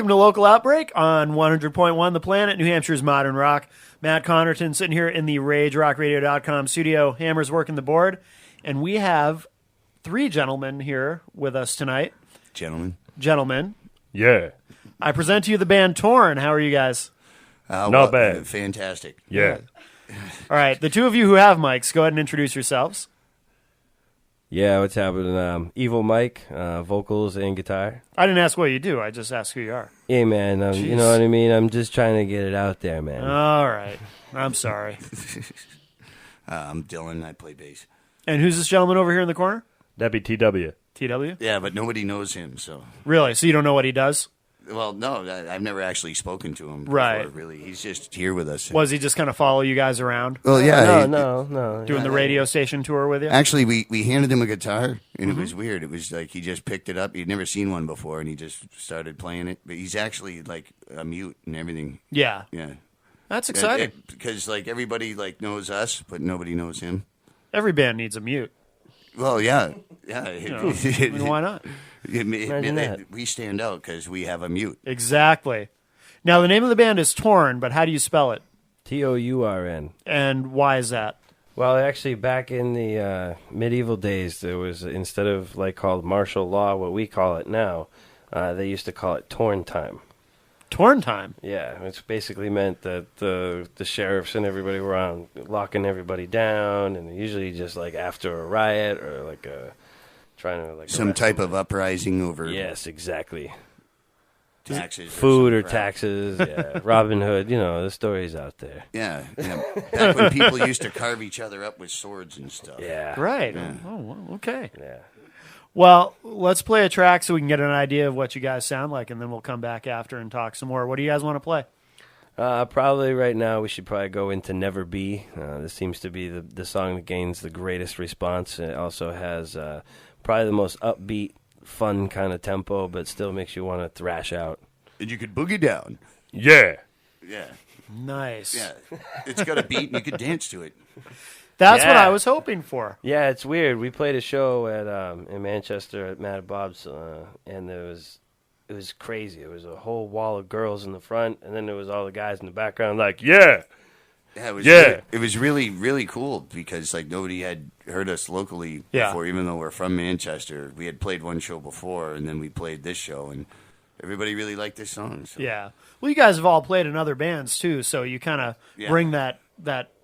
Welcome to Local Outbreak on 100.1 The Planet, New Hampshire's modern rock. Matt Connerton sitting here in the RageRockRadio.com studio. Hammer's working the board. And we have three gentlemen here with us tonight. Gentlemen. Yeah. I present to you the band Tourn. How are you guys? Not bad. Fantastic. Yeah. All right. The two of you who have mics, go ahead and introduce yourselves. Yeah, what's happening? Evil Mike, vocals and guitar. I didn't ask what you do. I just asked who you are. Yeah, man. You know what I mean? I'm just trying to get it out there, man. All right. I'm sorry. I'm Dylan. I play bass. And who's this gentleman over here in the corner? That'd be TW. TW? Yeah, but nobody knows him, so... Really? So you don't know what he does? Well, no, I've never actually spoken to him Right. before, really. He's just here with us. Was he just kind of follow you guys around? Well, yeah. No. Doing the radio station tour with you? Actually, we handed him a guitar, and it was weird. It was like he just picked it up. He'd never seen one before, and he just started playing it. But he's actually, like, a mute and everything. Yeah. Yeah. That's exciting. Because, like, everybody, like, knows us, but nobody knows him. Every band needs a mute. Well, yeah. Yeah. You know, I mean, why not? We stand out because we have a mute. Exactly. Now, the name of the band is Tourn, but how do you spell it? Tourn. And why is that? Well, actually, back in the medieval days, there was, instead of like called martial law, what we call it now, they used to call it Tourn time. Tourn time? Yeah, which basically meant that the sheriffs and everybody were on locking everybody down, and usually just like after a riot or like trying to like some type of uprising over. Yes, exactly. Taxes, food or taxes. Yeah, Robin Hood. You know the stories out there. Yeah. Back when people used to carve each other up with swords and stuff. Yeah. Right. Yeah. Oh, well, okay. Yeah. Well, let's play a track so we can get an idea of what you guys sound like, and then we'll come back after and talk some more. What do you guys want to play? Probably right now we should probably go into Never Be. This seems to be the song that gains the greatest response. It also has probably the most upbeat, fun kind of tempo, but still makes you want to thrash out. And you could boogie down. Yeah. Yeah. Nice. Yeah. It's got a beat and you could dance to it. That's what Yeah. I was hoping for. Yeah, it's weird. We played a show at in Manchester at Matt Bob's, and it was crazy. It was a whole wall of girls in the front, and then there was all the guys in the background like, yeah. Yeah, it was really, really cool because like nobody had heard us locally before, even though we're from Manchester. We had played one show before, and then we played this show, and everybody really liked this song. So. Yeah. Well, you guys have all played in other bands, too, so you kind of bring that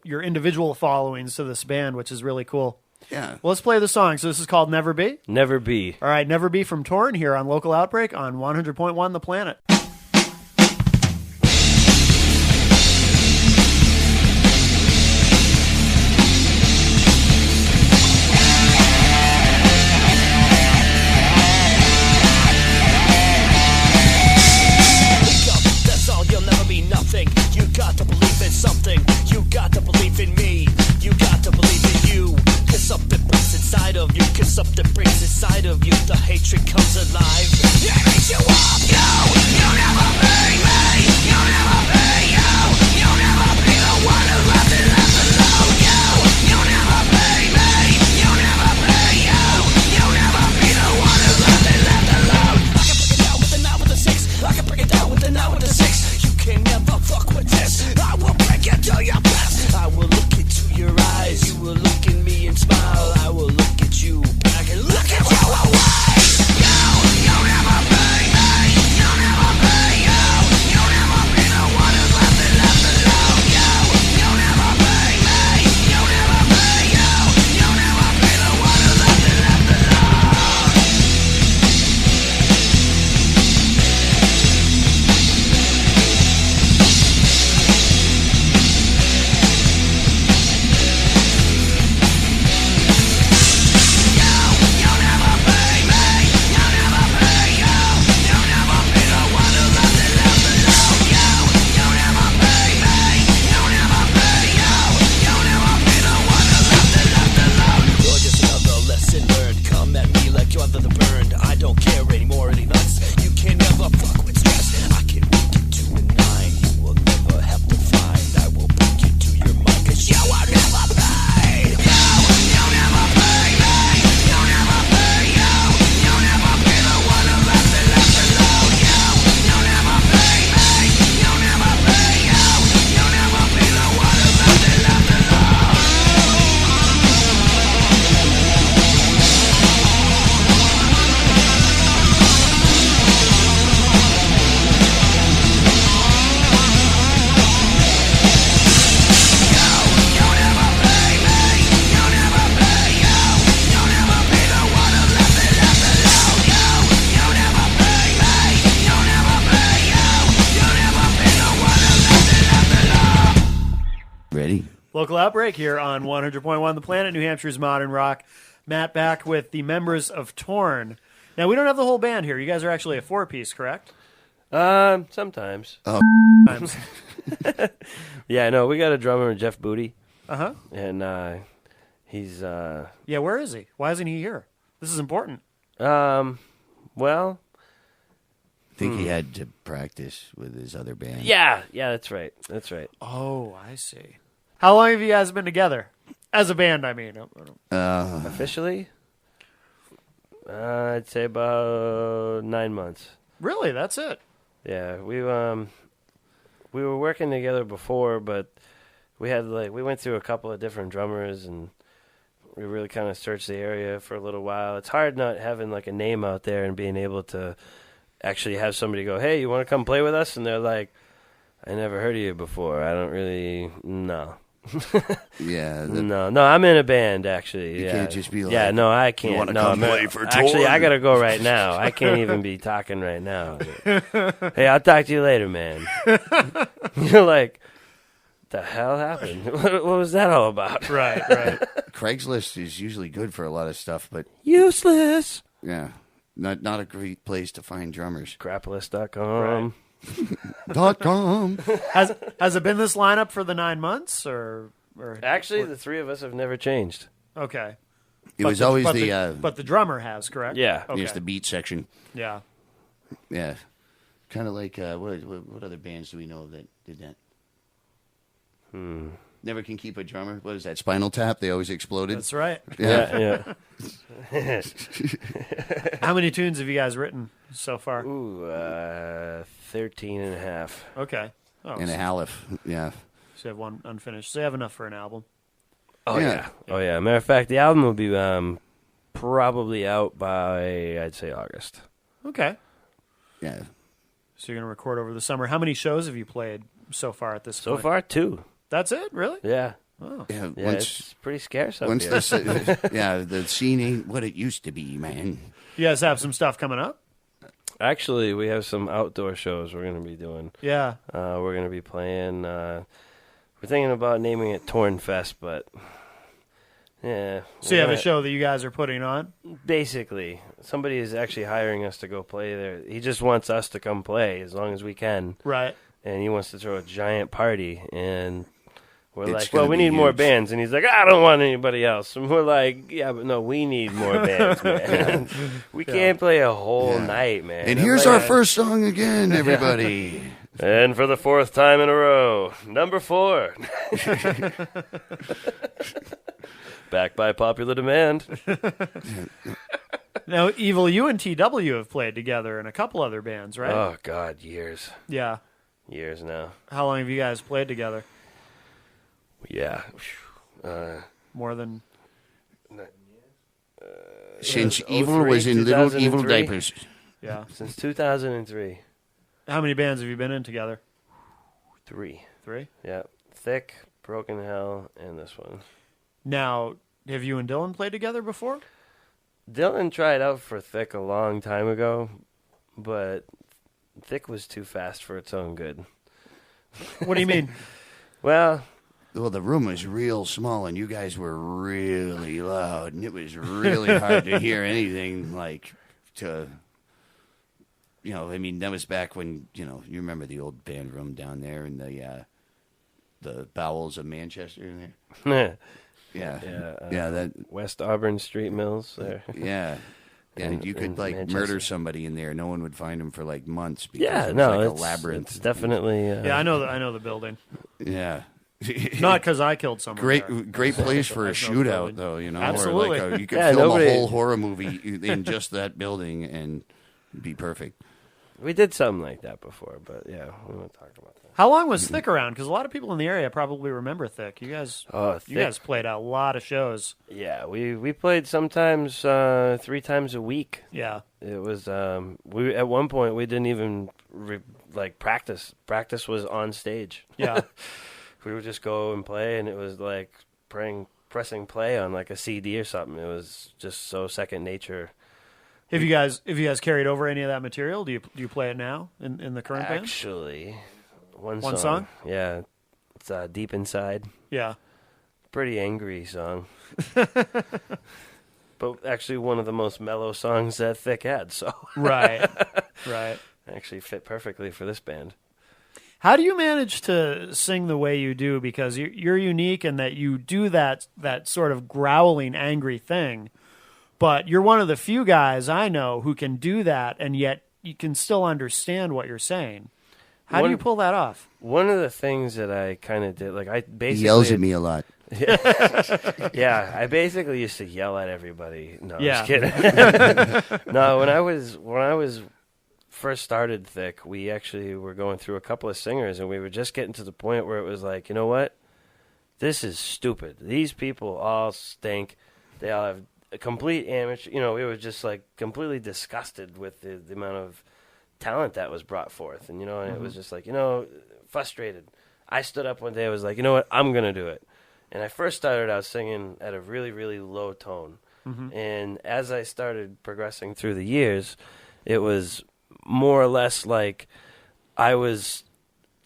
your individual followings to this band, which is really cool. Yeah. Well, let's play the song. So this is called Never Be? Never Be. All right, Never Be from Tourn here on Local Outbreak on 100.1 The Planet. That's all, you'll never be nothing. You got to believe in something. You got to believe in me. You got to believe in you. Cause something breaks inside of you. Cause something breaks inside of you. The hatred comes alive. It makes you up. You'll never be me. You'll never be you. You'll never be the one who left it left alone. You'll never be me. You'll never be you. You'll never be the one who left it left alone. I can break it down with the 9 with the 6. I can break it down with the 9 with the 6. You can never fuck with this. I will break it to your breast. I will look into your eyes. You will look at me and smile. I will look at you back and look at you away. You'll never Local Outbreak here on 100.1 The Planet, New Hampshire's modern rock. Matt back with the members of Tourn. Now, we don't have the whole band here. You guys are actually a four-piece, correct? Sometimes. Oh, Times. Yeah, no, we got a drummer, Jeff Booty. Uh-huh. And he's... Yeah, where is he? Why isn't he here? This is important. Well... I think he had to practice with his other band. Yeah, that's right. That's right. Oh, I see. How long have you guys been together? As a band, I mean. Officially? I'd say about 9 months. Really? That's it? Yeah, we were working together before, but we went through a couple of different drummers, and we really kind of searched the area for a little while. It's hard not having like a name out there and being able to actually have somebody go, "Hey, you want to come play with us?" And they're like, "I never heard of you before. I don't really no." Yeah. No, I'm in a band actually. You can't just be like, yeah, no, I can't. You want to no, come play for Tourn? Actually, I gotta go right now. I can't even be talking right now. Hey, I'll talk to you later, man. You're like, the hell happened? What was that all about? Right. Craigslist is usually good for a lot of stuff, but Useless. yeah, not a great place to find drummers. Crapless.com. .com. Has it been this lineup for the 9 months, or Actually, the three of us have never changed. okay? It was always but the drummer has, correct? Yeah. Okay. It's the beat section. Yeah. Yeah, kind of like what other bands do we know that did that? Never Can Keep a Drummer. What is that? Spinal Tap. They always exploded. That's right. Yeah. How many tunes have you guys written so far? Ooh, 13 and a half. Okay. Oh, And a Halif. Yeah. so you have one unfinished. So you have enough for an album. Oh, Yeah. yeah. Oh, yeah. Matter of fact, the album will be probably out by, I'd say, August. Okay. Yeah. So you're going to record over the summer. How many shows have you played so far at this So point? far, 2. That's it? Really? Yeah. Oh. Yeah. Yeah, it's pretty scarce up Once here. the scene ain't what it used to be, man. You guys have some stuff coming up? Actually, we have some outdoor shows we're going to be doing. Yeah. We're going to be playing. We're thinking about naming it Tourn Fest, but yeah. So you have a show that you guys are putting on? Basically, somebody is actually hiring us to go play there. He just wants us to come play as long as we can, Right. and he wants to throw a giant party. And we're It's like, gonna well, we be need more huge. bands. And he's like, I don't want anybody else. And we're like, yeah, but no, we need more bands, man. We can't play a whole night, man. And I'm here's like, our first song again, everybody. And for the 4th time in a row, number 4. Back by popular demand. Now, Evil, you and TW have played together in a couple other bands, right? Oh, God, years. Yeah. Years now. How long have you guys played together? Yeah. More than... Since It was Evil 03, was in Little Evil 2003. Diapers. Yeah. Since 2003. How many bands have you been in together? 3. 3? Yeah. Thick, Broken Hell, and this one. Now, have you and Dylan played together before? Dylan tried out for Thick a long time ago, but Thick was too fast for its own good. What do you mean? Well, the room was real small, and you guys were really loud, and it was really hard to hear anything I mean, that was back when, you remember the old band room down there in the bowels of Manchester in there? Yeah. That West Auburn Street Mills there. Yeah. And you could Manchester. murder somebody in there. No one would find him for months because Yeah, it was no, like it's a labyrinth. It's definitely. Yeah, I know the building. Yeah. Not because I killed someone there. Great place for a I know the shootout, building. though. Absolutely. Or you could Yeah, film nobody- a whole horror movie in just that building and be perfect. We did something like that before, but yeah, we won't talk about that. How long was Thick around? Because a lot of people in the area probably remember Thick. You guys, Oh, you guys played a lot of shows. Yeah, we played sometimes 3 times a week. Yeah. It was we at one point we didn't even practice. Practice was on stage. Yeah. We would just go and play, and it was like pressing play on like a CD or something. It was just so second nature. Have you guys carried over any of that material? Do you play it now in the current band? Actually, one One song? Yeah, it's Deep Inside. Yeah. pretty angry song. But actually one of the most mellow songs that Thick had, so. Right. Actually fit perfectly for this band. How do you manage to sing the way you do? Because you're unique in that you do that sort of growling, angry thing, but you're one of the few guys I know who can do that, and yet you can still understand what you're saying. How do you pull that off? One of the things that I kind of did, like I basically... He yells at me a lot. Yeah, I basically used to yell at everybody. No, Yeah. I'm just kidding. No, when I was first started Thick, we actually were going through a couple of singers, and we were just getting to the point where it was like, you know what? This is stupid. These people all stink. They all have a complete amateur. You know, we were just like completely disgusted with the amount of talent that was brought forth, and and it was just like, frustrated. I stood up one day. I was like, you know what? I'm gonna do it. And I first started out singing at a really, really low tone. And as I started progressing through the years, it was more or less like I was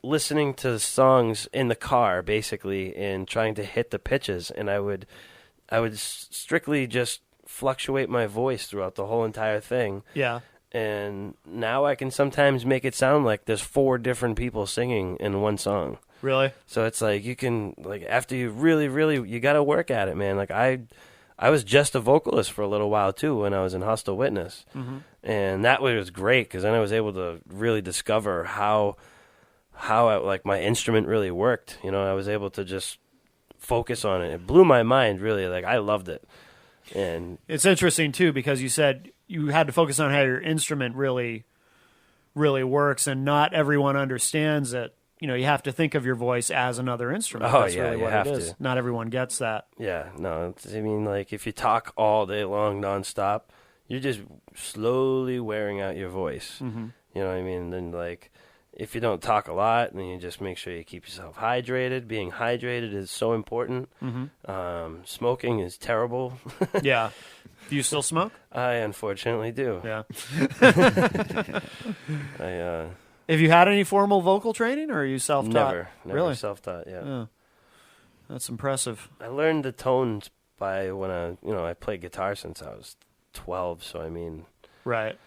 listening to songs in the car, basically, and trying to hit the pitches. And I would strictly just fluctuate my voice throughout the whole entire thing. Yeah. And now I can sometimes make it sound like there's 4 different people singing in one song. Really? So it's like you can, like, after you really, really, you got to work at it, man. Like I was just a vocalist for a little while too when I was in Hostile Witness, and that was great because then I was able to really discover how like my instrument really worked. I was able to just focus on it. It blew my mind, really. Like I loved it. And it's interesting too because you said you had to focus on how your instrument really, really works, and not everyone understands it. You have to think of your voice as another instrument. Oh, That's yeah, really you what have it is. to. Not everyone gets that. Yeah, no, I mean, like, if you talk all day long nonstop, you're just slowly wearing out your voice. You know what I mean? Then, like, if you don't talk a lot, then you just make sure you keep yourself hydrated. Being hydrated is so important. Smoking is terrible. Yeah. Do you still smoke? I unfortunately do. Yeah. Have you had any formal vocal training, or are you self-taught? Never Really? Self-taught, yeah. Oh, that's impressive. I learned the tones by when I played guitar since I was 12, so I mean... Right.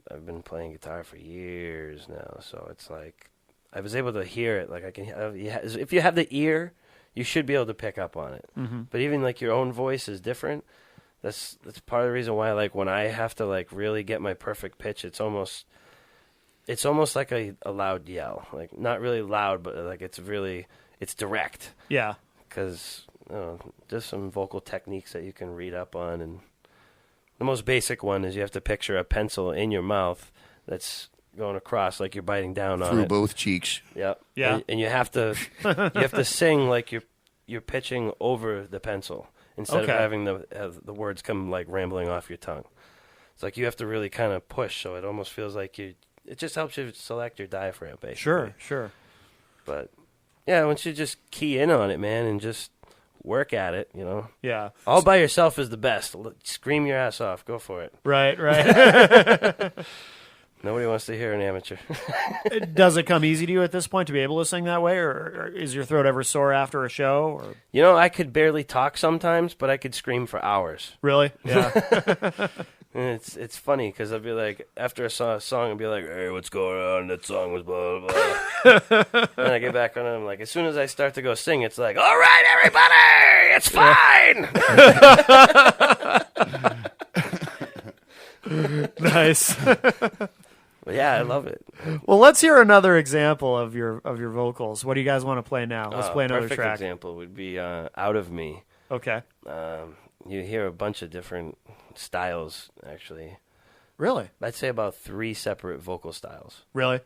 I've been playing guitar for years now, so it's like I was able to hear it. Like I can, if you have the ear, you should be able to pick up on it. But even like your own voice is different. That's part of the reason why, like, when I have to like really get my perfect pitch, it's almost like a loud yell. Like not really loud, but like it's direct. Yeah. Because there's some vocal techniques that you can read up on, and the most basic one is you have to picture a pencil in your mouth that's going across like you're biting down on it. Through both cheeks. Yep. Yeah. And you have to sing like you're pitching over the pencil instead of having the words come like rambling off your tongue. It's like you have to really kind of push, so it almost feels like it just helps you select your diaphragm, basically. Sure. But yeah, once you just key in on it, man, and just work at it, Yeah. All by yourself is the best. Scream your ass off. Go for it. Right. Nobody wants to hear an amateur. Does it come easy to you at this point to be able to sing that way, or is your throat ever sore after a show? Or? I could barely talk sometimes, but I could scream for hours. Really? Yeah. And it's funny because I'll be like, after a song, I'll be like, hey, what's going on? That song was blah, blah, blah. And I get back on it, I'm like, as soon as I start to go sing, it's like, all right, everybody, it's fine. Nice. But yeah, I love it. Well, let's hear another example of your vocals. What do you guys want to play now? Let's play another perfect track. example would be Out of Me. Okay. You hear a bunch of different styles, actually. Really? I'd say about 3 separate vocal styles. Really?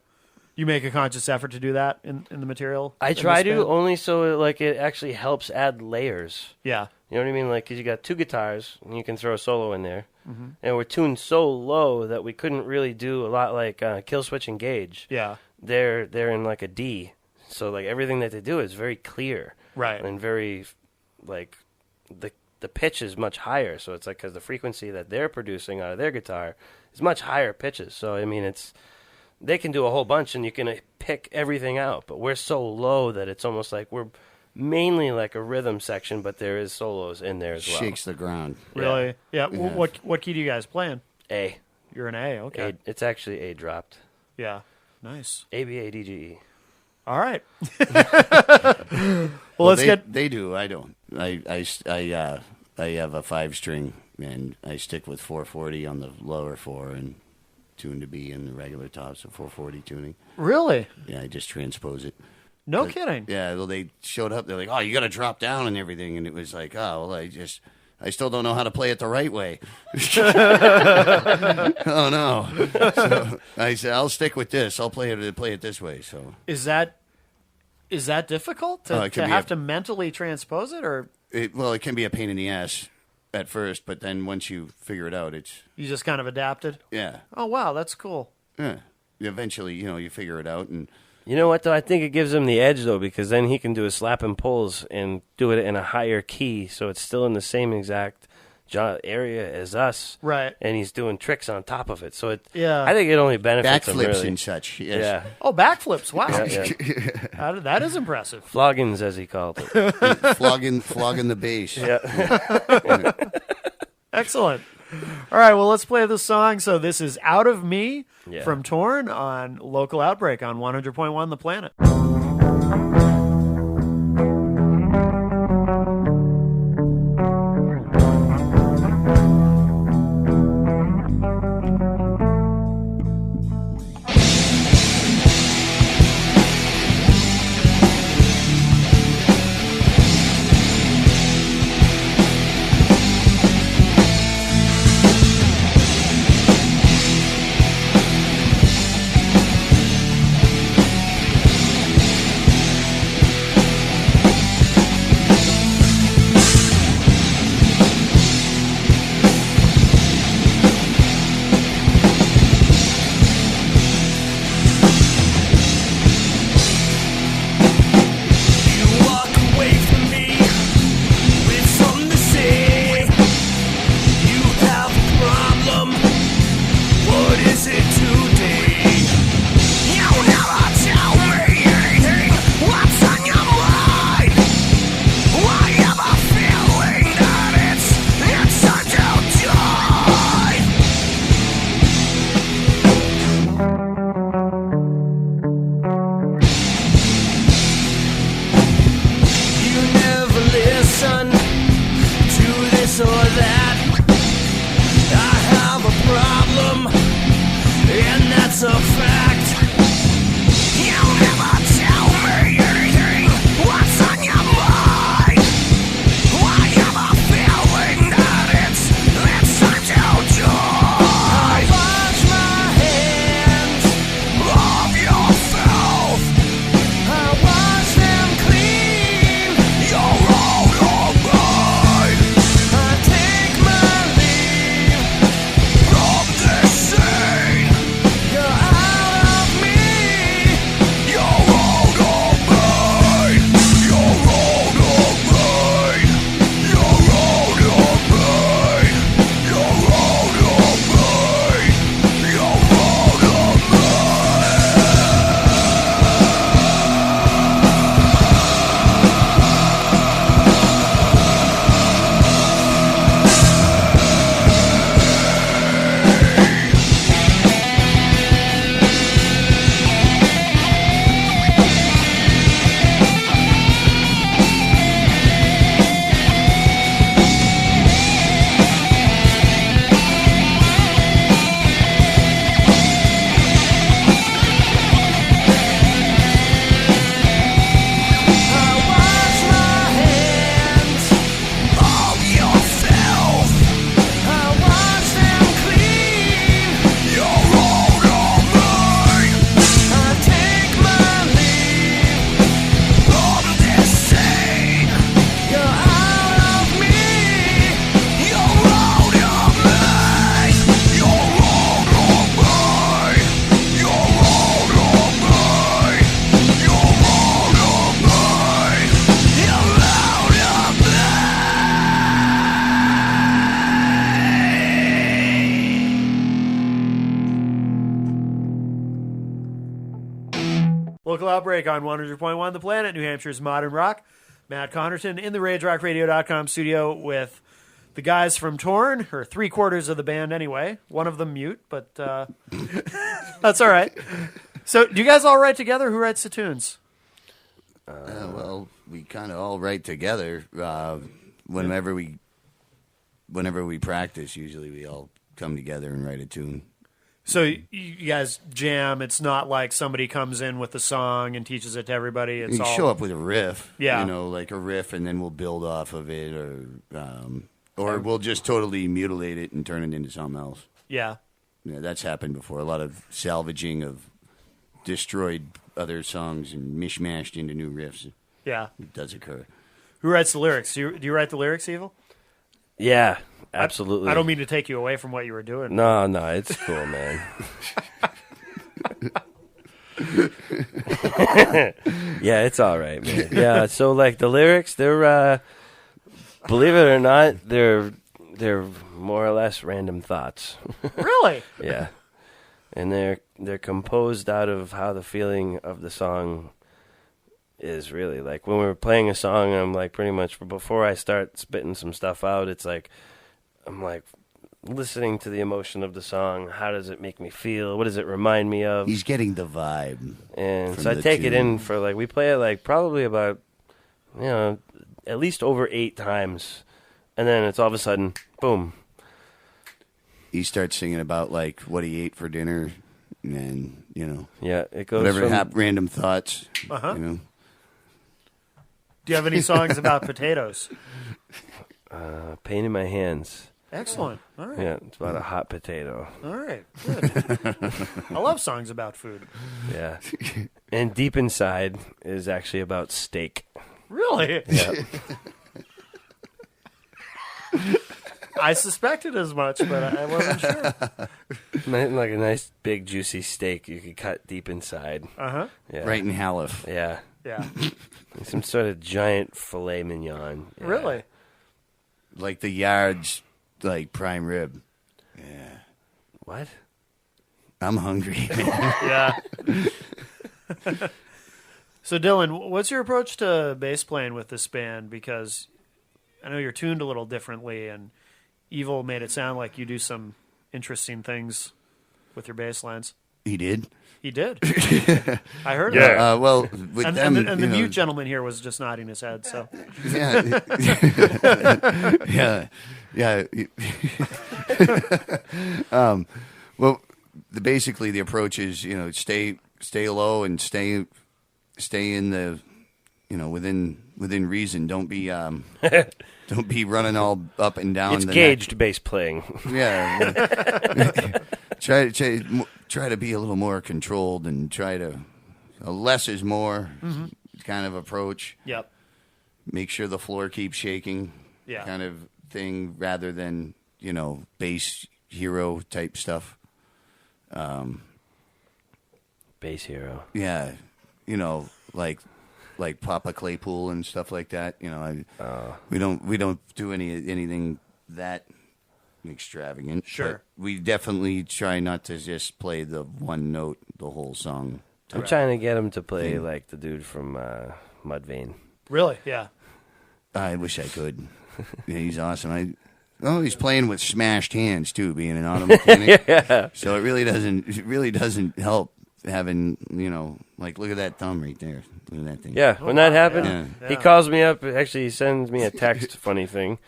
You make a conscious effort to do that in the material? I try to, only so it actually helps add layers. Yeah. You know what I mean? Like, 'cause you got 2 guitars, and you can throw a solo in there. And we're tuned so low that we couldn't really do a lot like Kill Switch Engage. Yeah. They're in like a D. So, like, everything that they do is very clear. Right. And very, like, the pitch is much higher. So it's like, because the frequency that they're producing out of their guitar is much higher pitches. So, I mean, they can do a whole bunch and you can pick everything out. But we're so low that it's almost like we're mainly like a rhythm section, but there is solos in there as well. Shakes the ground. Really? Yeah. What key do you guys play in? A. You're an A. Okay. It's actually A dropped. Yeah. Nice. A B A D G E. All right. Well, let's get. They do. I don't. I have a 5-string, and I stick with 440 on the lower 4 and tune to B in the regular top, so 440 tuning. Really? Yeah, I just transpose it. No kidding. Yeah, well, they showed up. They're like, "Oh, you got to drop down and everything," and it was like, "Oh, well, I still don't know how to play it the right way." Oh no! So I said, "I'll stick with this. I'll play it this way." So Is that difficult to have to mentally transpose it, or it can be a pain in the ass at first, but then once you figure it out, it's you just kind of adapted? yeah, Oh wow, that's cool. yeah. Eventually, you figure it out, and You know what, though? I think it gives him the edge, though, because then he can do a slap and pulls and do it in a higher key, so it's still in the same exact area as us. Right. And he's doing tricks on top of it. So Yeah. I think it only benefits him, backflips really. and such. Yes. Yeah. Oh, backflips! Wow, Yeah. that is impressive. Floggins, as he called it. flogging the bass. Yeah. Excellent. All right, well, let's play this song. So this is Out of Me Yeah. from Tourn on Local Outbreak on 100.1 The Planet. Local Outbreak on 100.1 The Planet, New Hampshire's modern rock. Matt Connerton in the RageRockRadio.com studio with the guys from Tourn, or 3/4 of the band anyway. One of them mute, but that's all right. So, do you guys all write together? Who writes the tunes? Well, we kind of all write together. Whenever we practice, usually we all come together and write a tune. So you guys jam. It's not like somebody comes in with a song and teaches it to everybody. It's you all show up with a riff, yeah, like a riff, and then we'll build off of it, or we'll just totally mutilate it and turn it into something else. Yeah, that's happened before. A lot of salvaging of destroyed other songs and mishmashed into new riffs. Yeah, it does occur. Who writes the lyrics? Do you write the lyrics, Evil? Yeah, absolutely. I don't mean to take you away from what you were doing. No, it's cool, man. Yeah, it's all right, man. Yeah, so like the lyrics, they're believe it or not, they're more or less random thoughts. Really? Yeah. And they're composed out of how the feeling of the song is really. Like when we're playing a song, I'm like pretty much before I start spitting some stuff out, it's like I'm like listening to the emotion of the song. How does it make me feel? What does it remind me of? He's getting the vibe. And so I take it in for like, we play it like probably about, at least over 8 times. And then it's all of a sudden, boom. He starts singing about like what he ate for dinner and, Yeah, it goes whatever random thoughts, Do you have any songs about potatoes? Pain in my hands. Excellent. All right. Yeah, it's about a hot potato. All right. Good. I love songs about food. Yeah. And Deep Inside is actually about steak. Really? Yeah. I suspected as much, but I wasn't sure. Like a nice big juicy steak you could cut deep inside. Uh-huh. Yeah. right in Halif. Yeah. Yeah. Like some sort of giant filet mignon. Yeah. Really? Like the Yard's like prime rib. Yeah. What? I'm hungry. Yeah. So, Dylan, what's your approach to bass playing with this band? Because I know you're tuned a little differently, and Evil made it sound like you do some interesting things with your bass lines. He did? He did. I heard Yeah. that. Well, with them, And the mute gentleman here was just nodding his head. So Yeah. Yeah. Well, basically the approach is, stay low and stay in the, within reason. Don't be running all up and down. It's the gauged neck. bass playing. Yeah. Try to be a little more controlled and try to less is more kind of approach. Yep. Make sure the floor keeps shaking. Yeah. Kind of thing rather than, bass hero type stuff. Bass hero. Yeah. Like Papa Claypool and stuff like that. We don't do anything that extravagant. Sure. But we definitely try not to just play the one note the whole song. I'm trying to get him to play like the dude from Mudvayne. Really? Yeah. I wish I could. Yeah, he's awesome. He's playing with smashed hands too, being an auto mechanic. Yeah. So it really doesn't help having, like look at that thumb right there. Look at that thing. Yeah, when that happened, Yeah. he calls me up. Actually, he sends me a text, funny thing.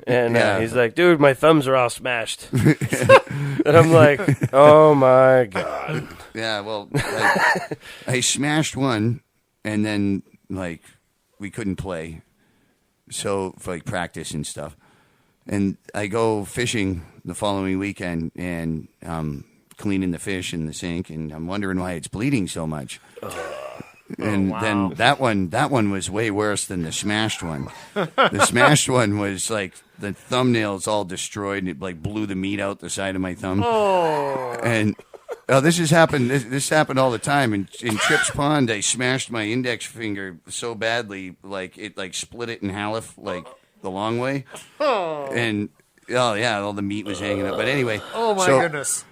And Yeah. he's like, dude, my thumbs are all smashed. And I'm like, oh, my God. Yeah, well, I smashed one, and then, we couldn't play. So, for, practice and stuff. And I go fishing the following weekend, and cleaning the fish in the sink, and I'm wondering why it's bleeding so much. And then that one was way worse than the smashed one. The smashed one was like the thumbnails all destroyed, and it blew the meat out the side of my thumb. Oh. And this has happened. This happened all the time. In Tripp's Pond, I smashed my index finger so badly, it split it in half, the long way. Oh. And all the meat was hanging up. But anyway. Oh my goodness.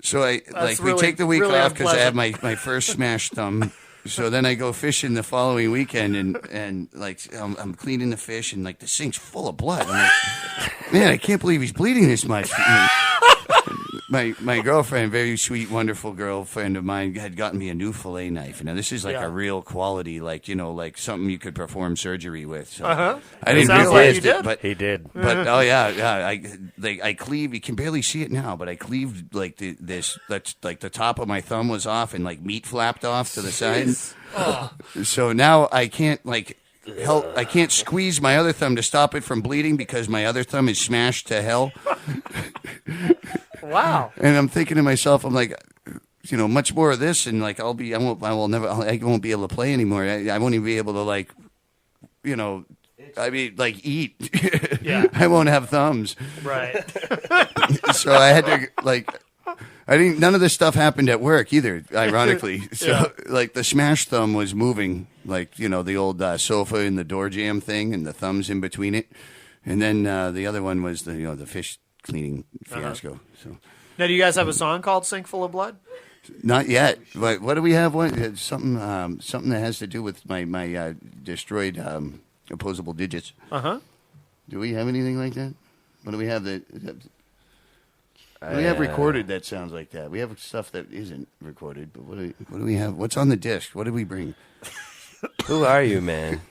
So we really, take the week really off because I have unpleasant. my first smashed thumb. So then I go fishing the following weekend, and like I'm cleaning the fish, and like the sink's full of blood. I'm like, man, I can't believe he's bleeding this much. My girlfriend, very sweet, wonderful girlfriend of mine, had gotten me a new fillet knife. Now this is like a real quality, like like something you could perform surgery with. So I didn't realize it, but he did. But oh yeah. I cleave. You can barely see it now, but I cleaved like that's like the top of my thumb was off, and like meat flapped off to the side. So now I can't I can't squeeze my other thumb to stop it from bleeding because my other thumb is smashed to hell. Wow. And I'm thinking to myself, I'm like, much more of this, and like I won't be able to play anymore. I won't even be able to eat. Yeah. I won't have thumbs. Right. So I had to none of this stuff happened at work either, ironically. So like the smash thumb was moving, like, the old sofa and the door jamb thing, and the thumbs in between it. And then the other one was the fish cleaning fiasco. So now, do you guys have a song called "Sink Full of Blood"? Not yet. But what do we have? Something that has to do with my destroyed opposable digits. Do we have anything like that? What do we have that? We have recorded that sounds like that. We have stuff that isn't recorded. But what do we have? What's on the disc? What did we bring? Who are you, man?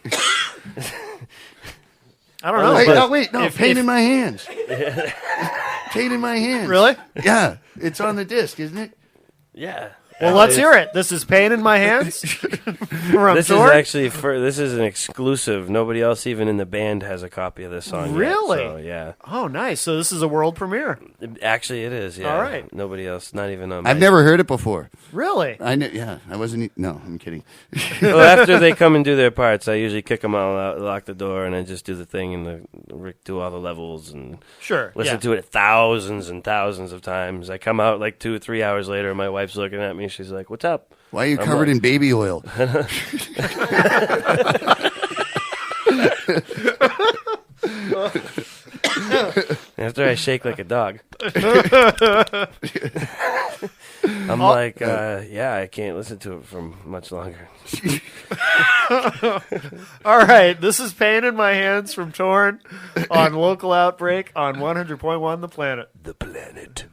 I don't know. Pain in my hands. Pain in my hands. Really? Yeah. It's on the disc, isn't it? Yeah. Well, let's hear it. This is Pain in My Hands. This is actually this is an exclusive. Nobody else, even in the band, has a copy of this song. Really? Yet, so, yeah. Oh, nice. So this is a world premiere. Actually, it is. Yeah. All right. Nobody else, not even on. I've never heard it before. Really? I know. Yeah. I wasn't. No, I'm kidding. Well, after they come and do their parts, I usually kick them all out, lock the door, and I just do the thing and do all the levels and listen to it thousands and thousands of times. I come out like 2 or 3 hours later, and my wife's looking at me. She's like, "What's up?" Why are you covered in baby oil? After I shake like a dog. I'm like, I can't listen to it for much longer. All right, this is Pain in My Hands from Tourn on Local Outbreak on 100.1 The Planet. The Planet.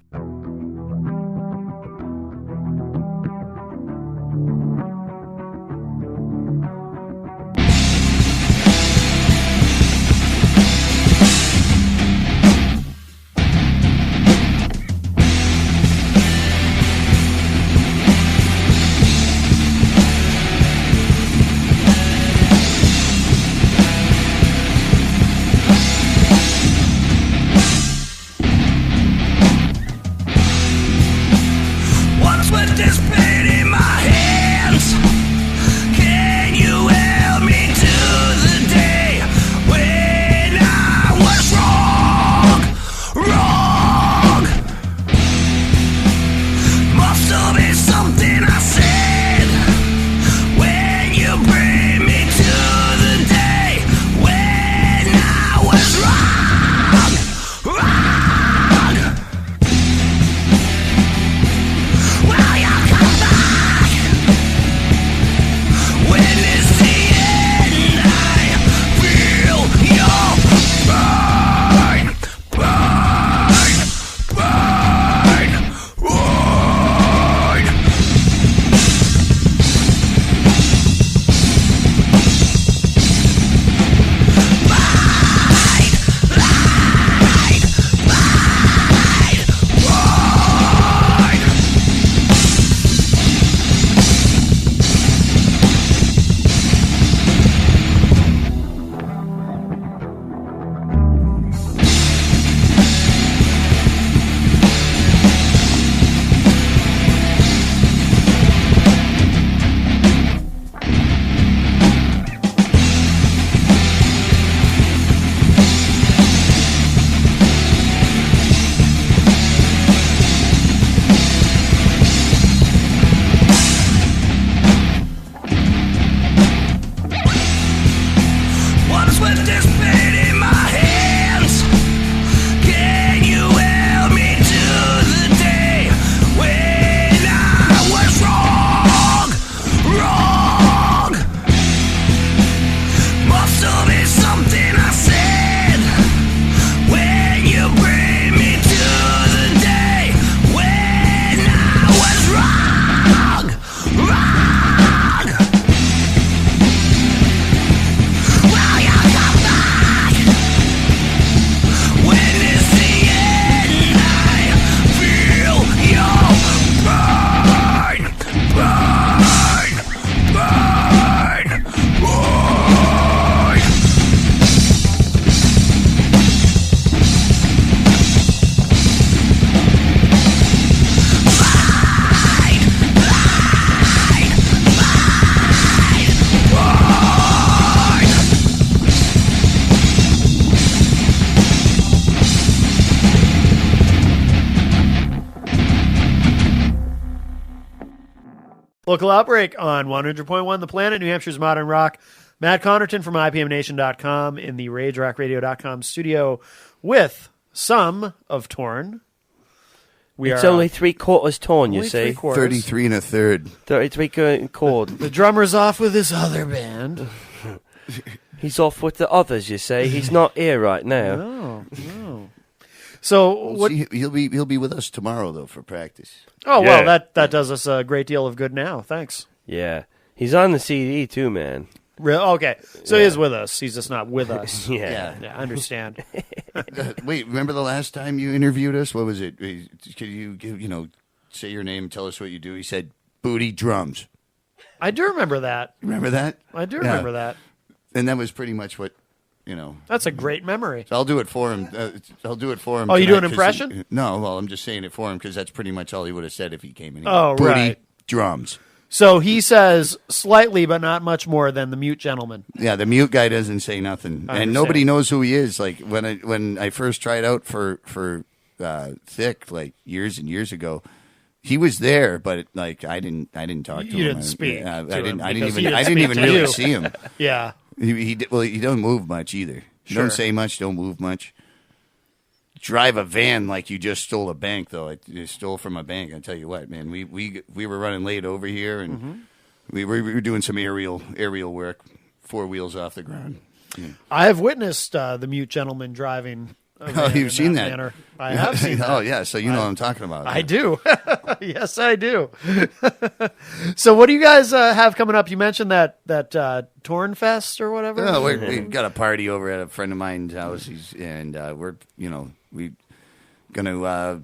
Local Outbreak on 100.1 The Planet, New Hampshire's Modern Rock. Matt Connerton from IPMNation.com in the RageRockRadio.com studio with some of Tourn. It's only 3/4 Tourn, you see. 33 and a third. 33 chord. The drummer's off with his other band. He's off with the others, you see. He's not here right now. No. So what? He'll be with us tomorrow though for practice. Oh well, that does us a great deal of good now. Thanks. Yeah, he's on the CD too, man. Okay, so he is with us. He's just not with us. Yeah, I understand. Wait, remember the last time you interviewed us? What was it? Could you say your name, tell us what you do? He said, "Booty drums." I do remember that. Remember that? I do remember that. And that was pretty much what, That's a great memory. So I'll do it for him. Oh, you do an impression? No, well, I'm just saying it for him because that's pretty much all he would have said if he came in. Oh, Booty right. drums. So he says slightly, but not much more than the mute gentleman. Yeah, the mute guy doesn't say nothing, and nobody knows who he is. Like when I first tried out for Thick, like years and years ago, he was there, but like I didn't talk to him. You didn't speak. I to him didn't even really see him. Yeah. He don't move much either. Sure. Don't say much. Don't move much. Drive a van like you just stole a bank, though. You stole from a bank. I tell you what, man. We were running late over here, and we were doing some aerial work, 4 wheels off the ground. Yeah. I have witnessed the mute gentleman driving. Oh, you've seen that? Manner. I have seen that. Oh, yeah. So you know what I'm talking about. I do. Yes, I do. So what do you guys have coming up? You mentioned that Tourn Fest or whatever. Oh, we've got a party over at a friend of mine's house, we're gonna.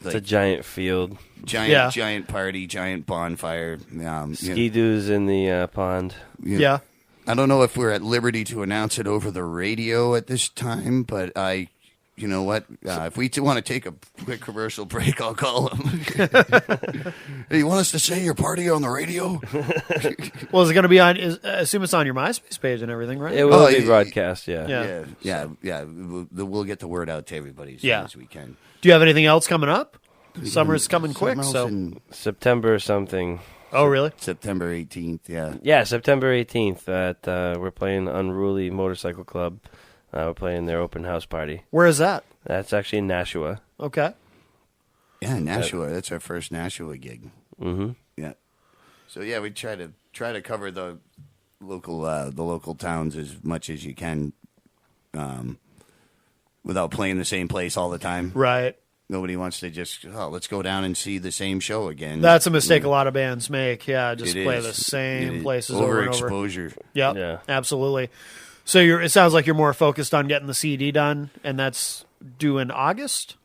It's a giant field. Giant party, giant bonfire. Ski-doos in the pond. Yeah. I don't know if we're at liberty to announce it over the radio at this time, but you know what? If we want to take a quick commercial break, I'll call him. Hey, you want us to say your party on the radio? Well, is it going to be on? I assume it's on your MySpace page and everything, right? It will be broadcast, yeah. We'll get the word out to everybody as soon as we can. Do you have anything else coming up? Summer's coming quick, so September something. Oh, really? September 18th, yeah. Yeah, September 18th. We're playing Unruly Motorcycle Club. We're playing their open house party. Where is that? That's actually in Nashua. Okay. Yeah, Nashua. That's our first Nashua gig. Mm-hmm. Yeah. So yeah, we try to cover the local towns as much as you can, without playing the same place all the time. Right. Nobody wants to just, let's go down and see the same show again. That's a mistake a lot of bands make. Yeah, just play the same places over and over. Overexposure. Yep, Yeah, absolutely. So it sounds like you're more focused on getting the CD done, and that's due in August?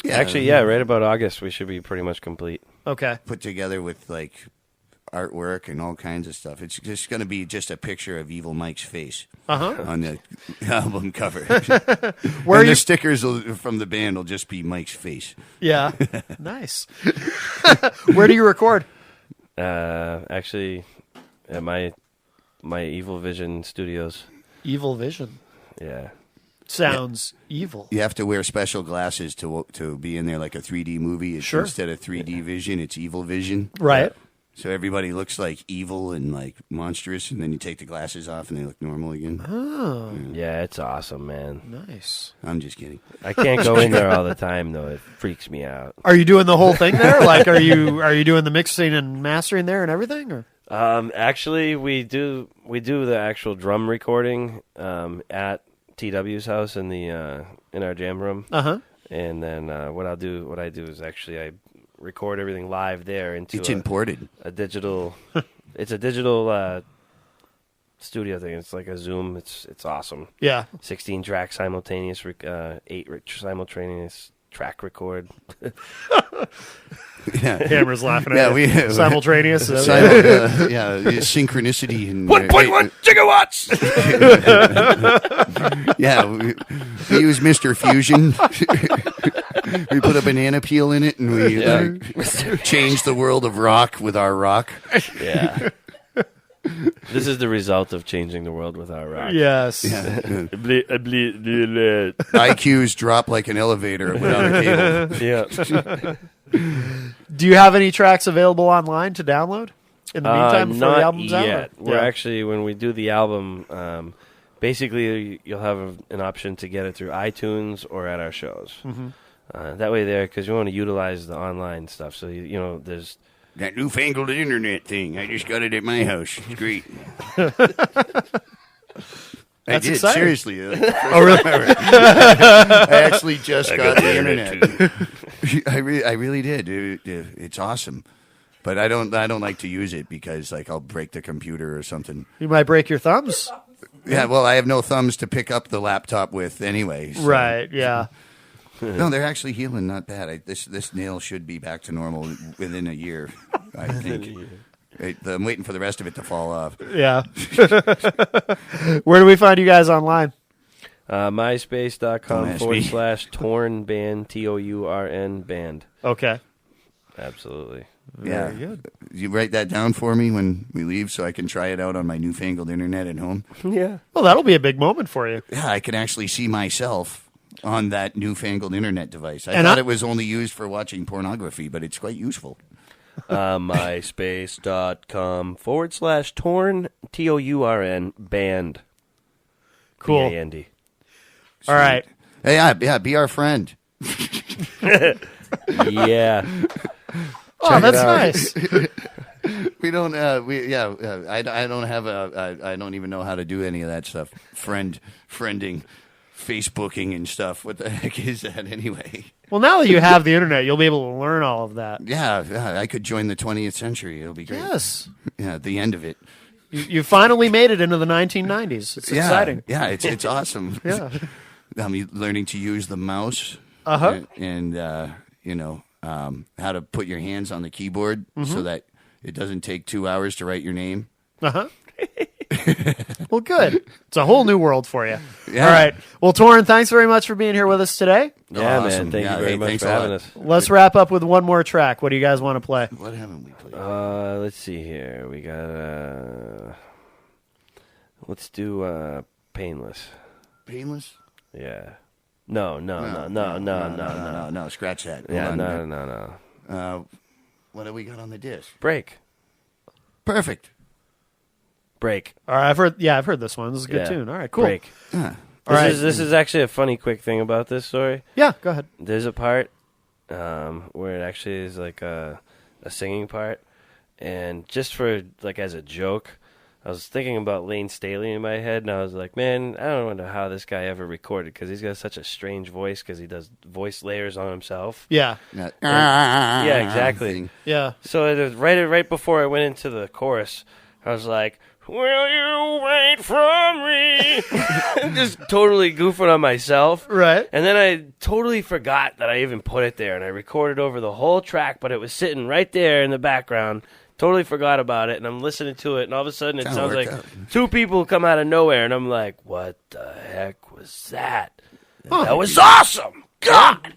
Yeah. Actually, right about August, we should be pretty much complete. Okay. Put together with, like, artwork and all kinds of stuff. It's just going to be just a picture of Evil Mike's face on the album cover. The stickers from the band will just be Mike's face. Yeah. Nice. Where do you record? Actually, at my Evil Vision Studios. Evil Vision. Yeah. Sounds evil. You have to wear special glasses to be in there like a 3D movie. Sure. Instead of 3D vision, it's Evil Vision. Right. So everybody looks like evil and like monstrous, and then you take the glasses off and they look normal again. Oh. Yeah, it's awesome, man. Nice. I'm just kidding. I can't go in there all the time, though. It freaks me out. Are you doing the whole thing there? Like, are you doing the mixing and mastering there and everything? Or? Actually, we do the actual drum recording at TW's house in our jam room. Uh-huh. And then what I do is actually I record everything live there into imported. A digital. It's a digital studio thing. It's like a Zoom. It's awesome. Yeah. 16 track simultaneous, 8 simultaneous track record. Yeah. Hammer's laughing at it. Simultaneous. Synchronicity. And 1.1 gigawatts! Yeah, we use Mr. Fusion. We put a banana peel in it, and we change the world of rock with our rock. Yeah. This is the result of changing the world with our rock. Yes. Yeah. IQs drop like an elevator without a cable. Yeah. Do you have any tracks available online to download? in the meantime before not the album's out? yet. We're actually, when we do the album, basically you'll have an option to get it through iTunes or at our shows. Mm-hmm. That way there, because you want to utilize the online stuff. So, you know, there's... That newfangled internet thing. I just got it at my house. It's great. I did, exciting. seriously. Oh, really? I actually just got the internet. I really did. It's awesome. But I don't like to use it because like I'll break the computer or something. You might break your thumbs. Yeah, well, I have no thumbs to pick up the laptop with anyway. So. Right, yeah. No, they're actually healing not bad. This nail should be back to normal within a year, I think. I'm waiting for the rest of it to fall off. Yeah. Where do we find you guys online? MySpace.com/Tourn band, Tourn band. Okay. Absolutely. Very good. You write that down for me when we leave so I can try it out on my newfangled internet at home? Yeah. Well, that'll be a big moment for you. Yeah, I can actually see myself on that newfangled internet device. I thought it was only used for watching pornography, but it's quite useful. MySpace.com/Tourn, Tourn band. Cool. B-A-N-D. All right. Hey, yeah, be our friend. Yeah. Oh, that's nice. We don't. I don't have a. I don't even know how to do any of that stuff. Friending, Facebooking and stuff. What the heck is that anyway? Well, now that you have the internet, you'll be able to learn all of that. Yeah, I could join the 20th century. It'll be great. Yes. Yeah, the end of it. You finally made it into the 1990s. It's exciting. Yeah, it's awesome. Yeah. I'm learning to use the mouse. Uh-huh. And how to put your hands on the keyboard so that it doesn't take 2 hours to write your name. Uh-huh. Well, good. It's a whole new world for you. Yeah. All right. Well, Tourn, thanks very much for being here with us today. Yeah, Awesome. man. Thank you very much for having us. Let's wrap up with one more track. What do you guys want to play? What haven't we played? Let's see here. We got let's do Painless. Painless? Yeah. No. Scratch that. Yeah, Hold on. no. What have we got on the disc? Break. All right. I've heard this one. This is a good tune. All right, cool. Break. Yeah. This is actually a funny quick thing about this story. Yeah, go ahead. There's a part where it actually is like a singing part, and just for like as a joke, I was thinking about Lane Staley in my head, and I was like, man, I don't know how this guy ever recorded, because he's got such a strange voice, because he does voice layers on himself. Yeah. Yeah, exactly. Thing. Yeah. So it was right before I went into the chorus, I was like, will you wait for me? Just totally goofing on myself. Right. And then I totally forgot that I even put it there, and I recorded over the whole track, but it was sitting right there in the background. Totally forgot about it, and I'm listening to it, and all of a sudden it sounds like two people come out of nowhere, and I'm like, what the heck was that? Huh. That was awesome! God!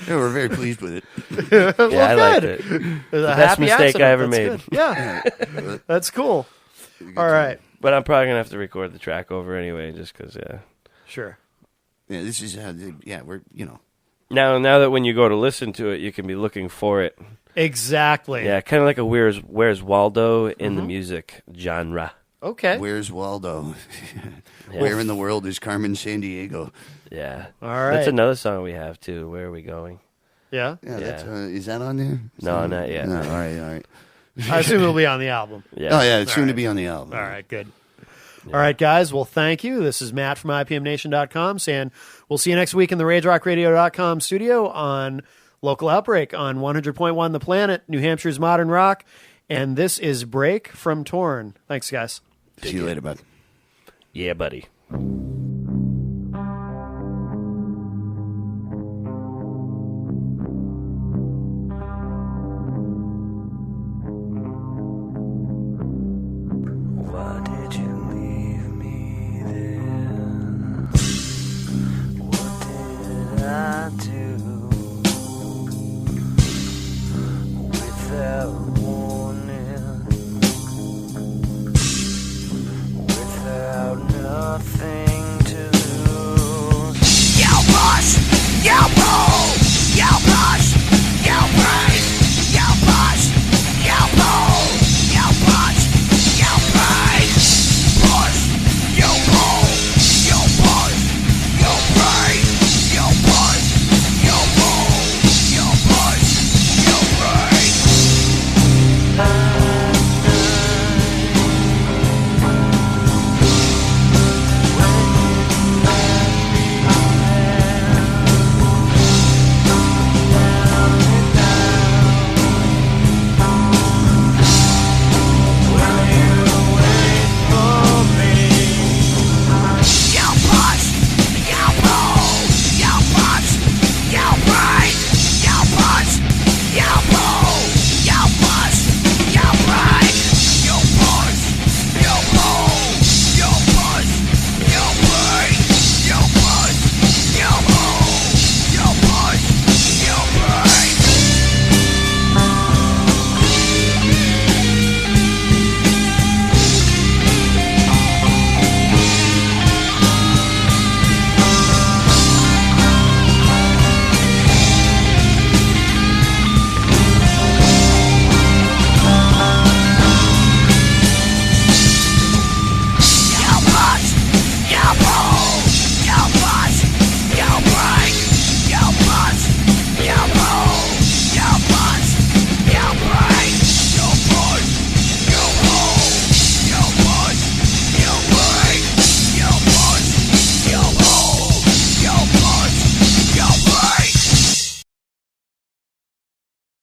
Yeah, we're very pleased with it. Yeah, I liked it. The best mistake I ever made. Yeah. That's cool. All right. But I'm probably going to have to record the track over anyway, just because, yeah. Sure. Yeah, this is we're Now that when you go to listen to it, you can be looking for it. Exactly. Yeah, kind of like a Where's Waldo in the music genre. Okay. Where's Waldo? Yeah. Where in the world is Carmen Sandiego? Yeah. All right. That's another song we have, too. Where Are We Going? Yeah. Yeah, Yeah. that's is that on there? No, not yet. No, all right. I assume it'll be on the album. Yeah. Oh yeah, it's soon All to right. be on the album. All right, good. All right, guys. Well, thank you. This is Matt from IPMNation.com saying we'll see you next week in the RageRockRadio.com studio on Local Outbreak on 100.1 The Planet, New Hampshire's Modern Rock. And this is Break from Tourn. Thanks, guys. See you later, bud. Yeah, buddy.